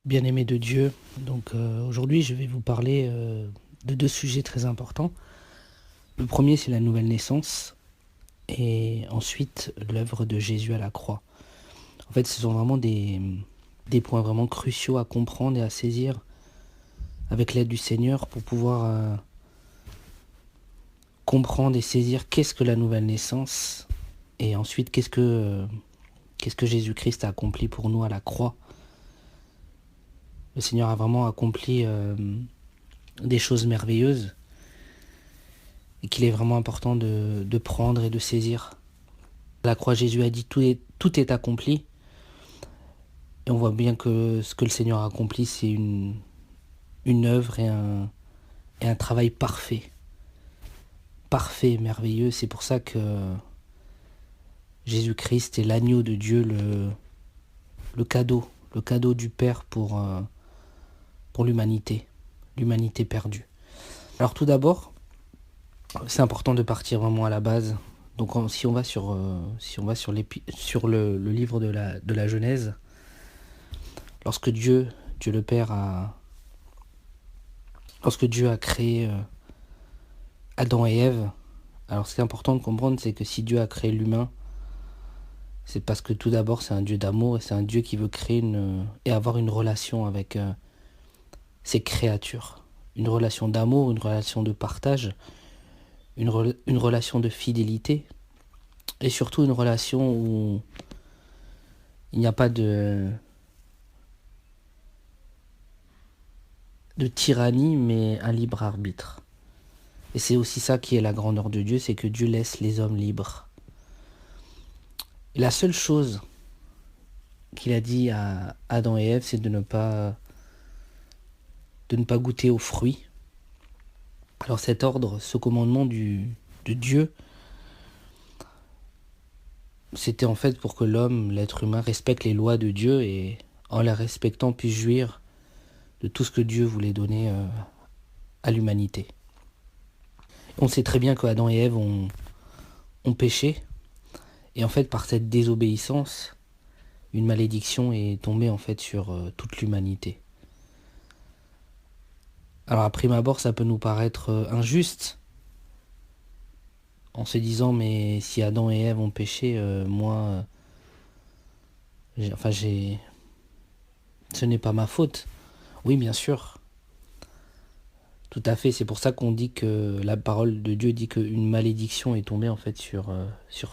Bien-aimés de Dieu, aujourd'hui je vais vous parler de deux sujets très importants. Le premier c'est la nouvelle naissance et ensuite l'œuvre de Jésus à la croix. En fait ce sont vraiment des points vraiment cruciaux à comprendre et à saisir avec l'aide du Seigneur pour pouvoir comprendre et saisir qu'est-ce que la nouvelle naissance et ensuite qu'est-ce que Jésus-Christ a accompli pour nous à la croix. Le Seigneur a vraiment accompli des choses merveilleuses et qu'il est vraiment important de prendre et de saisir. À la croix, Jésus a dit tout est accompli. Et on voit bien que ce que le Seigneur a accompli, c'est une œuvre et un travail parfait. Parfait, merveilleux. C'est pour ça que Jésus-Christ est l'agneau de Dieu, le cadeau du Père pour l'humanité perdue. Alors tout d'abord, c'est important de partir vraiment à la base. Donc si on va sur le livre de la Genèse, lorsque Dieu le Père lorsque Dieu a créé Adam et Ève, alors ce qui est important de comprendre, c'est que si Dieu a créé l'humain, c'est parce que tout d'abord c'est un Dieu d'amour et c'est un Dieu qui veut créer et avoir une relation avec ses créatures. Une relation d'amour, une relation de partage, une relation de fidélité et surtout une relation où il n'y a pas de tyrannie mais un libre arbitre. Et c'est aussi ça qui est la grandeur de Dieu, c'est que Dieu laisse les hommes libres. Et la seule chose qu'il a dit à Adam et Ève, c'est de ne pas goûter aux fruits. Alors cet ordre, ce commandement de Dieu, c'était en fait pour que l'homme, l'être humain, respecte les lois de Dieu et en les respectant puisse jouir de tout ce que Dieu voulait donner à l'humanité. On sait très bien qu'Adam et Ève ont péché et en fait par cette désobéissance, une malédiction est tombée en fait sur toute l'humanité. Alors à prime abord, ça peut nous paraître injuste, en se disant mais si Adam et Ève ont péché, moi, ce n'est pas ma faute. Oui, bien sûr, tout à fait. C'est pour ça qu'on dit que la parole de Dieu dit qu'une malédiction est tombée en fait sur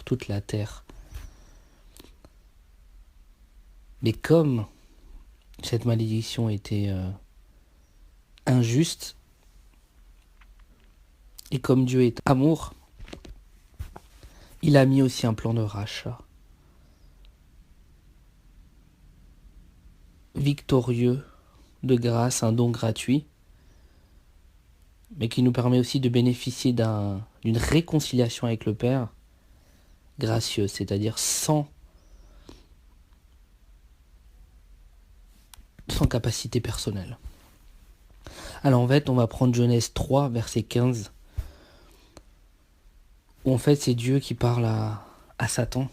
toute la terre. Mais comme cette malédiction était injuste, et comme Dieu est amour, il a mis aussi un plan de rachat victorieux, de grâce, un don gratuit, mais qui nous permet aussi de bénéficier d'une réconciliation avec le Père gracieuse, c'est-à-dire sans capacité personnelle. Alors en fait, on va prendre Genèse 3, verset 15, où en fait c'est Dieu qui parle à Satan,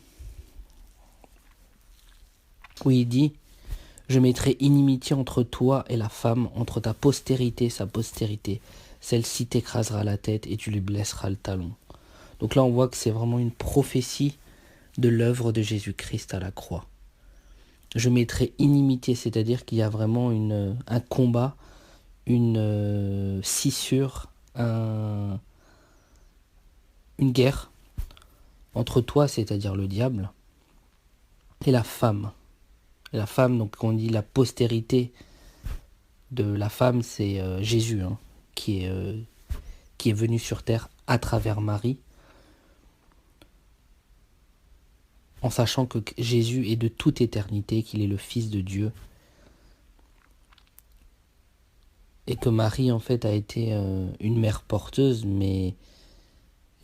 où il dit « Je mettrai inimitié entre toi et la femme, entre ta postérité et sa postérité. Celle-ci t'écrasera la tête et tu lui blesseras le talon. » Donc là, on voit que c'est vraiment une prophétie de l'œuvre de Jésus-Christ à la croix. Je mettrai inimitié, c'est-à-dire qu'il y a vraiment un combat, une scissure, une guerre entre toi, c'est-à-dire le diable, et la femme. Et la femme, donc on dit la postérité de la femme, c'est Jésus, qui est venu sur terre à travers Marie, en sachant que Jésus est de toute éternité, qu'il est le Fils de Dieu, et que Marie, en fait, a été une mère porteuse, mais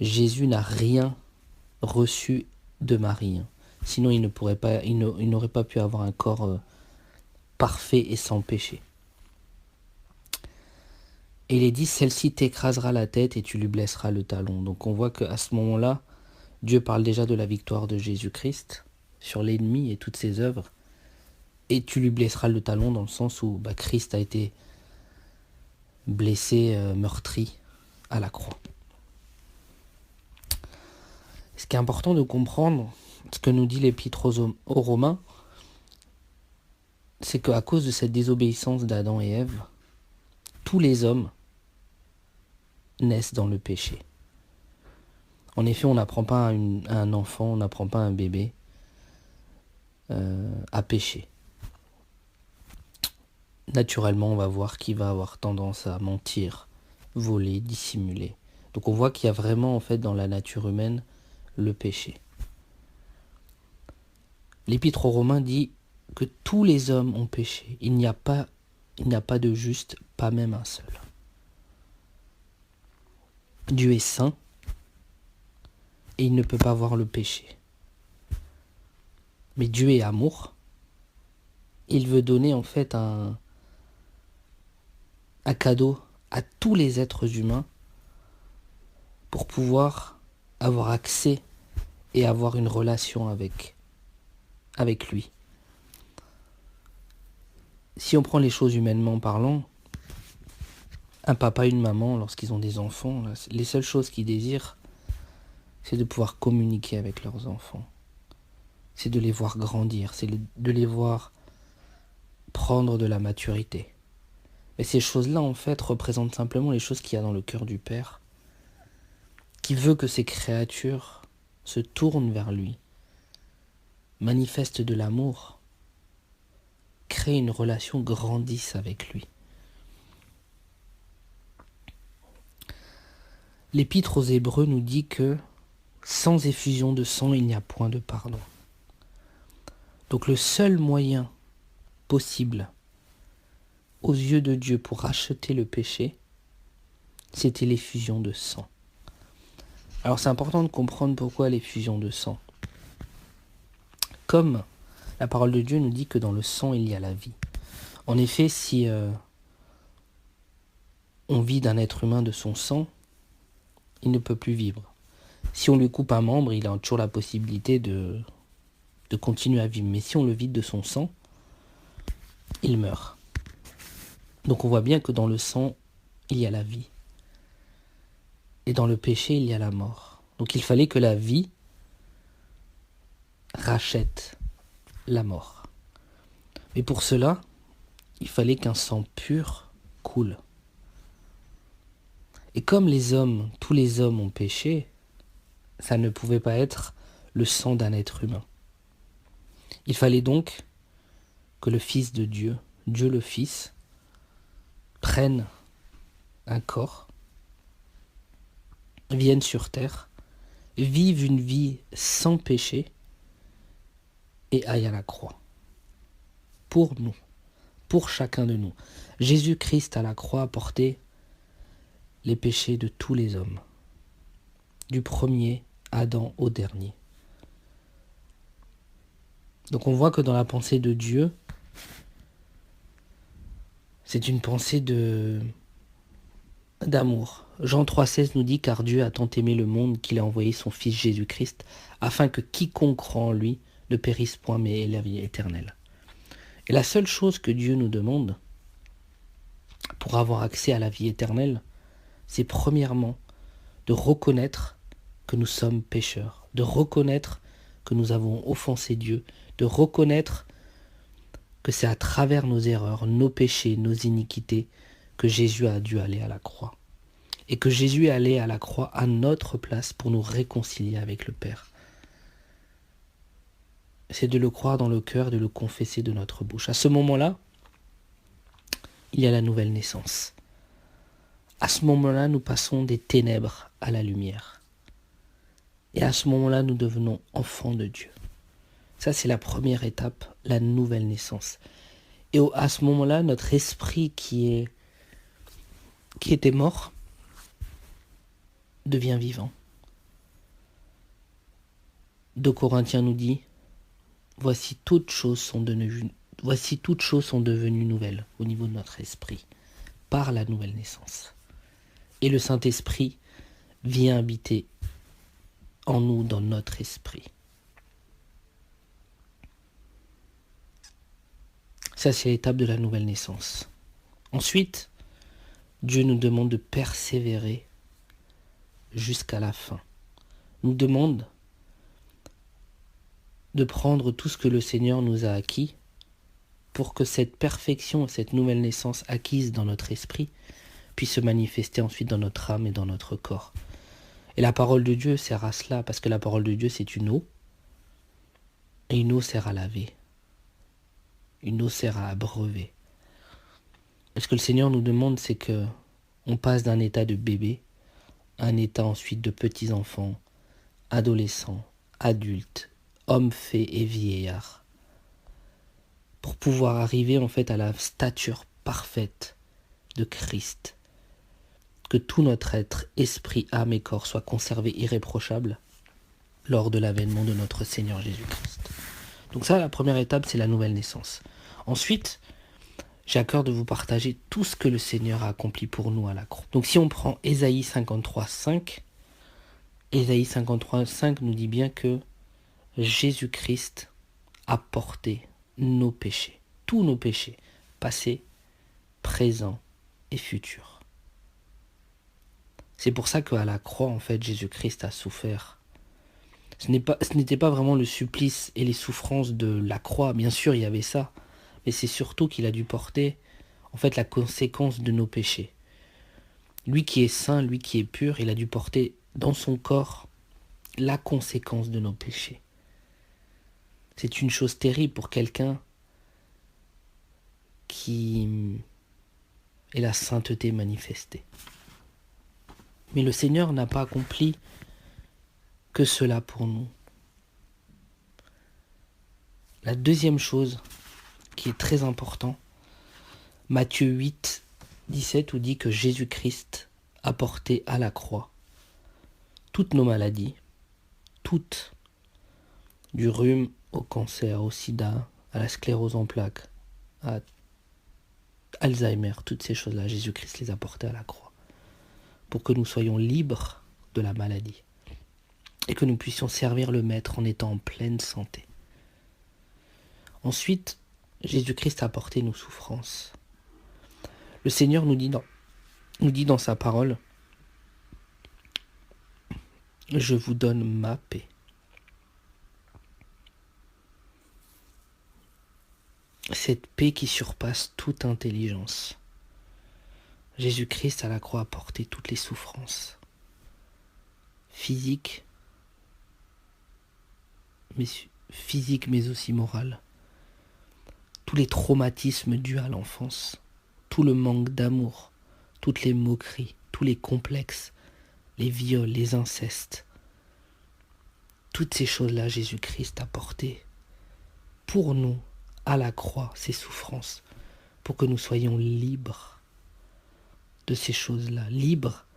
Jésus n'a rien reçu de Marie. Sinon, il n'aurait pas pu avoir un corps parfait et sans péché. Et il est dit, celle-ci t'écrasera la tête et tu lui blesseras le talon. Donc on voit qu'à ce moment-là, Dieu parle déjà de la victoire de Jésus-Christ sur l'ennemi et toutes ses œuvres. et tu lui blesseras le talon dans le sens où Christ a été blessé, meurtri à la croix. Ce qui est important de comprendre, ce que nous dit l'Épître aux Romains, c'est qu'à cause de cette désobéissance d'Adam et Ève, tous les hommes naissent dans le péché. En effet, on n'apprend pas à un enfant, on n'apprend pas à un bébé à pécher. Naturellement, on va voir qu'il va avoir tendance à mentir, voler, dissimuler. Donc on voit qu'il y a vraiment en fait dans la nature humaine le péché. L'Épître aux Romains dit que tous les hommes ont péché. Il n'y a pas de juste, pas même un seul. Dieu est saint et il ne peut pas voir le péché. Mais Dieu est amour. Il veut donner en fait un cadeau à tous les êtres humains pour pouvoir avoir accès et avoir une relation avec lui. Si on prend les choses humainement parlant, un papa et une maman, lorsqu'ils ont des enfants, les seules choses qu'ils désirent, c'est de pouvoir communiquer avec leurs enfants. C'est de les voir grandir, c'est de les voir prendre de la maturité. Mais ces choses-là, en fait, représentent simplement les choses qu'il y a dans le cœur du Père, qui veut que ces créatures se tournent vers lui, manifestent de l'amour, créent une relation, grandissent avec lui. L'Épître aux Hébreux nous dit que sans effusion de sang, il n'y a point de pardon. Donc le seul moyen possible aux yeux de Dieu pour racheter le péché, c'était l'effusion de sang. Alors c'est important de comprendre pourquoi l'effusion de sang. Comme la parole de Dieu nous dit que dans le sang, il y a la vie. En effet, si on vide un être humain de son sang, il ne peut plus vivre. Si on lui coupe un membre, il a toujours la possibilité de continuer à vivre. Mais si on le vide de son sang, il meurt. Donc on voit bien que dans le sang, il y a la vie. Et dans le péché, il y a la mort. Donc il fallait que la vie rachète la mort. Mais pour cela, il fallait qu'un sang pur coule. Et comme tous les hommes ont péché, ça ne pouvait pas être le sang d'un être humain. Il fallait donc que le Fils de Dieu, Dieu le Fils, prenne un corps, vienne sur terre, vive une vie sans péché et aille à la croix. Pour nous, pour chacun de nous. Jésus-Christ à la croix a porté les péchés de tous les hommes, du premier Adam au dernier. Donc on voit que dans la pensée de Dieu, c'est une pensée d'amour. Jean 3,16 nous dit « Car Dieu a tant aimé le monde qu'il a envoyé son Fils Jésus-Christ, afin que quiconque croit en lui ne périsse point mais ait la vie éternelle. » Et la seule chose que Dieu nous demande pour avoir accès à la vie éternelle, c'est premièrement de reconnaître que nous sommes pécheurs, de reconnaître que nous avons offensé Dieu, de reconnaître que c'est à travers nos erreurs, nos péchés, nos iniquités que Jésus a dû aller à la croix. Et que Jésus est allé à la croix à notre place pour nous réconcilier avec le Père. C'est de le croire dans le cœur, de le confesser de notre bouche. À ce moment-là, il y a la nouvelle naissance. À ce moment-là, nous passons des ténèbres à la lumière. Et à ce moment-là, nous devenons enfants de Dieu. Ça, c'est la première étape, la nouvelle naissance. Et à ce moment-là, notre esprit qui était mort devient vivant. 2 Corinthiens nous dit « Voici toutes choses sont devenues nouvelles au niveau de notre esprit, par la nouvelle naissance. » Et le Saint-Esprit vient habiter en nous, dans notre esprit. Ça, c'est l'étape de la nouvelle naissance. Ensuite, Dieu nous demande de persévérer jusqu'à la fin. Il nous demande de prendre tout ce que le Seigneur nous a acquis pour que cette perfection, cette nouvelle naissance acquise dans notre esprit puisse se manifester ensuite dans notre âme et dans notre corps. Et la parole de Dieu sert à cela, parce que la parole de Dieu, c'est une eau, et une eau sert à laver. Une eau sert à abreuver. Et ce que le Seigneur nous demande, c'est que on passe d'un état de bébé à un état ensuite de petits-enfants, adolescents, adultes, hommes, fées et vieillards, pour pouvoir arriver en fait à la stature parfaite de Christ. Que tout notre être, esprit, âme et corps soit conservé irréprochable lors de l'avènement de notre Seigneur Jésus-Christ. Donc ça, la première étape, c'est la nouvelle naissance. Ensuite, j'ai à cœur de vous partager tout ce que le Seigneur a accompli pour nous à la croix. Donc si on prend Ésaïe 53:5, Ésaïe 53:5 nous dit bien que Jésus-Christ a porté nos péchés, tous nos péchés, passés, présents et futurs. C'est pour ça qu'à la croix, en fait, Jésus-Christ a souffert. Ce n'était pas vraiment le supplice et les souffrances de la croix. Bien sûr, il y avait ça. Mais c'est surtout qu'il a dû porter, en fait, la conséquence de nos péchés. Lui qui est saint, lui qui est pur, il a dû porter dans son corps la conséquence de nos péchés. C'est une chose terrible pour quelqu'un qui est la sainteté manifestée. Mais le Seigneur n'a pas accompli que cela pour nous. La deuxième chose qui est très importante, Matthieu 8:17 nous dit que Jésus-Christ a porté à la croix toutes nos maladies, toutes, du rhume au cancer, au sida, à la sclérose en plaques, à Alzheimer, toutes ces choses-là, Jésus-Christ les a portées à la croix, pour que nous soyons libres de la maladie et que nous puissions servir le Maître en étant en pleine santé. Ensuite, Jésus-Christ a porté nos souffrances. Le Seigneur nous dit dans sa parole, « Je vous donne ma paix. » Cette paix qui surpasse toute intelligence. Jésus-Christ à la croix a porté toutes les souffrances physiques, mais aussi morales. Tous les traumatismes dus à l'enfance, tout le manque d'amour, toutes les moqueries, tous les complexes, les viols, les incestes. Toutes ces choses-là, Jésus-Christ a porté pour nous à la croix ces souffrances, pour que nous soyons libres de ces choses-là, libres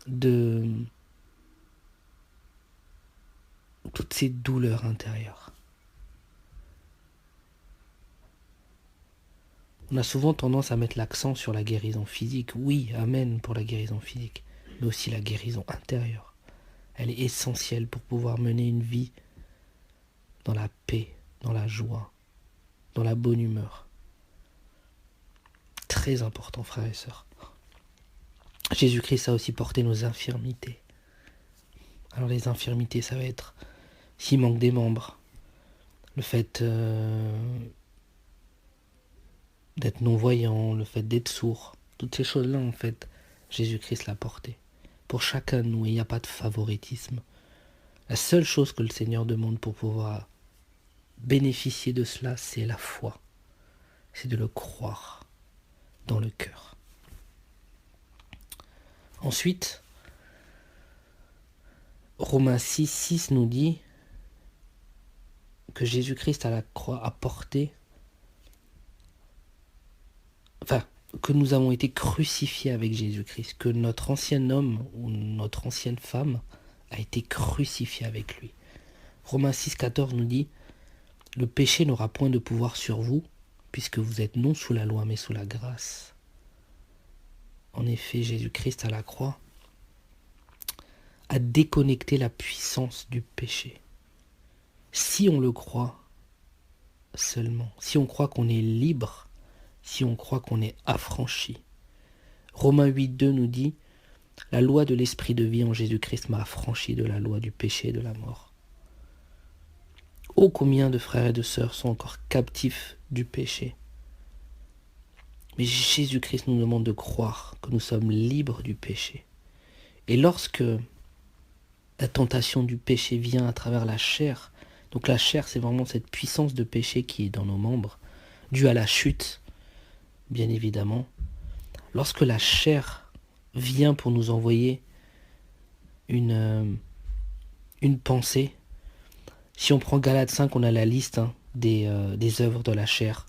de toutes ces douleurs intérieures. On a souvent tendance à mettre l'accent sur la guérison physique. Oui, amen pour la guérison physique, mais aussi la guérison intérieure. Elle est essentielle pour pouvoir mener une vie dans la paix, dans la joie, dans la bonne humeur. Très important, frères et sœurs. Jésus-Christ a aussi porté nos infirmités. Alors les infirmités, ça va être s'il manque des membres, le fait d'être non-voyant, le fait d'être sourd, toutes ces choses-là, en fait, Jésus-Christ l'a porté. Pour chacun de nous, il n'y a pas de favoritisme. La seule chose que le Seigneur demande pour pouvoir bénéficier de cela, c'est la foi. C'est de le croire dans le cœur. Ensuite, Romains 6:6 nous dit que Jésus-Christ à la croix a porté, que nous avons été crucifiés avec Jésus-Christ, que notre ancien homme ou notre ancienne femme a été crucifié avec lui. Romains 6:14 nous dit « Le péché n'aura point de pouvoir sur vous, puisque vous êtes non sous la loi, mais sous la grâce. » En effet, Jésus-Christ à la croix a déconnecté la puissance du péché. Si on le croit, seulement, si on croit qu'on est libre, si on croit qu'on est affranchi. Romains 8,2 nous dit « La loi de l'esprit de vie en Jésus-Christ m'a affranchi de la loi du péché et de la mort. » Oh, combien de frères et de sœurs sont encore captifs du péché. Mais Jésus-Christ nous demande de croire que nous sommes libres du péché. Et lorsque la tentation du péché vient à travers la chair, donc la chair, c'est vraiment cette puissance de péché qui est dans nos membres, due à la chute, bien évidemment. Lorsque la chair vient pour nous envoyer une pensée, si on prend Galates 5, on a la liste des œuvres de la chair.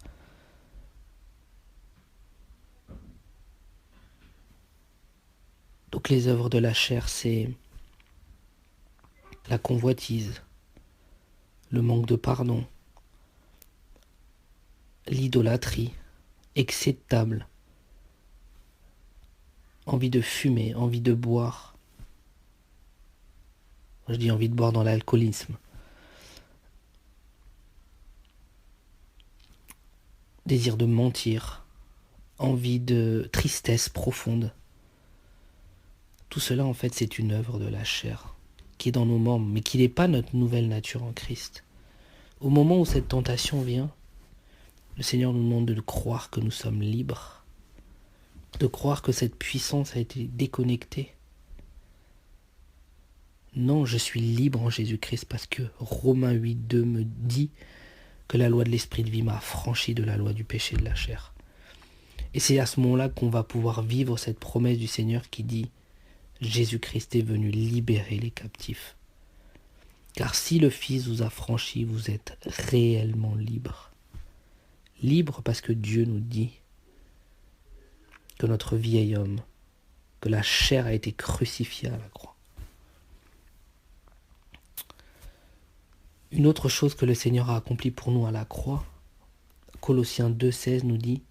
Donc les œuvres de la chair, c'est la convoitise, le manque de pardon, l'idolâtrie, excès de table, envie de fumer, envie de boire. Je dis envie de boire dans l'alcoolisme. Désir de mentir, envie de tristesse profonde. Tout cela, en fait, c'est une œuvre de la chair qui est dans nos membres, mais qui n'est pas notre nouvelle nature en Christ. Au moment où cette tentation vient, le Seigneur nous demande de croire que nous sommes libres, de croire que cette puissance a été déconnectée. Non, je suis libre en Jésus-Christ parce que Romains 8,2 me dit que la loi de l'esprit de vie m'a affranchi de la loi du péché de la chair. Et c'est à ce moment-là qu'on va pouvoir vivre cette promesse du Seigneur qui dit « Jésus-Christ est venu libérer les captifs. Car si le Fils vous a franchi, vous êtes réellement libre. » Libre parce que Dieu nous dit que notre vieil homme, que la chair a été crucifiée à la croix. Une autre chose que le Seigneur a accomplie pour nous à la croix, Colossiens 2,16 nous dit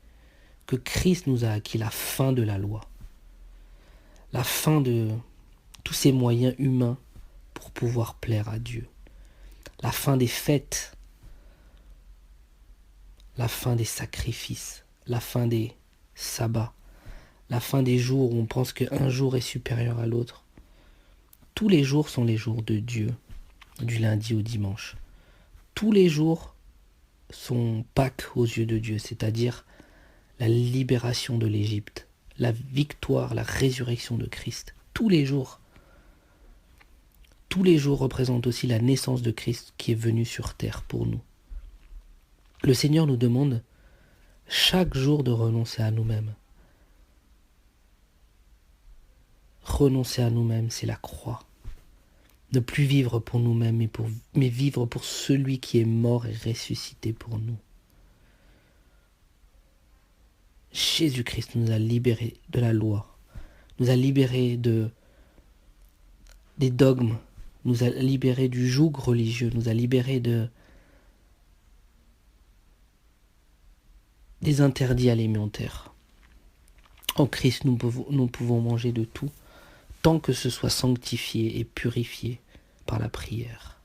que Christ nous a acquis la fin de la loi, la fin de tous ces moyens humains pour pouvoir plaire à Dieu, la fin des fêtes, la fin des sacrifices, la fin des sabbats, la fin des jours où on pense qu'un jour est supérieur à l'autre. Tous les jours sont les jours de Dieu, du lundi au dimanche. Tous les jours sont Pâques aux yeux de Dieu, c'est-à-dire la libération de l'Égypte, la victoire, la résurrection de Christ. Tous les jours représentent aussi la naissance de Christ qui est venu sur terre pour nous. Le Seigneur nous demande chaque jour de renoncer à nous-mêmes. Renoncer à nous-mêmes, c'est la croix. Ne plus vivre pour nous-mêmes, mais vivre pour celui qui est mort et ressuscité pour nous. Jésus-Christ nous a libérés de la loi, nous a libérés des dogmes, nous a libérés du joug religieux, nous a libérés des interdits alimentaires. En Christ, nous pouvons manger de tout, tant que ce soit sanctifié et purifié par la prière.